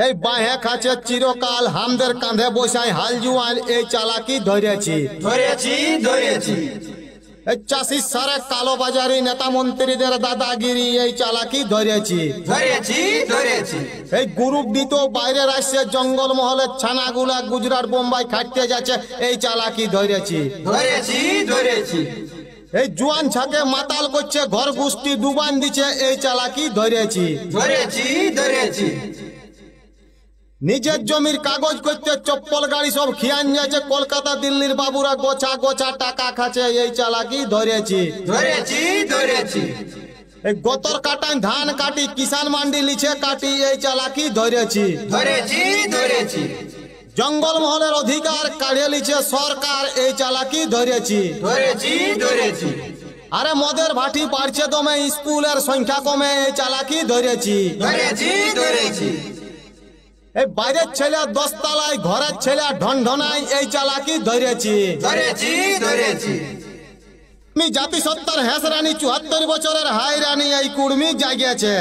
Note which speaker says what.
Speaker 1: এই বাহে খাচ্ছে চিরকাল হামদের কাঁধে বসাই হাল জুয়ান এই চালাকি ধরেছি এই চাষি সারে কালো বাজারি নেতা মন্ত্রীদের দাদাগিরি এই চালাকি ধরেছি এই গ্রুপ দিত বাইরে রাষ্ট্রের জঙ্গল মহলের ছানাগুলা গুজরাট বোম্বাই খাটতে যাচ্ছে এই চালাকি ধরেছি এই জুয়ান ছাকে মাতাল করছে ঘর গোষ্ঠী ডুবান দিচ্ছে এই চালাকি ধরেছি নিজের জমির কাগজ করতে চপ্পল গাড়ি সব খিয়ান যাচ্ছে কলকাতা দিল্লির বাবুরা গোছা গোছা টাকা খাচ্ছে এই চালাকি ধরেছি এই গতর কাটায় ধান কাটি কিষান মান্ডি লিছে কাটি এই চালাকি ধরেছি জঙ্গল মহলের অধিকার কাড়িয়ে লিছে সরকার এই চালাকি ধরেছি আরে মদের ভাটি বাড়ছে দমে স্কুলের সংখ্যা কমে এই চালাকি ধরেছি এই বাইরের ছেলে 10 তলায় ঘরের ছেলে ঢনঢনায় এই চালাকি ধরেছি আমি জাতিসত্তার হেসরানি 74 বছরের হাই রানী এই কুর্মি জাগিয়েছে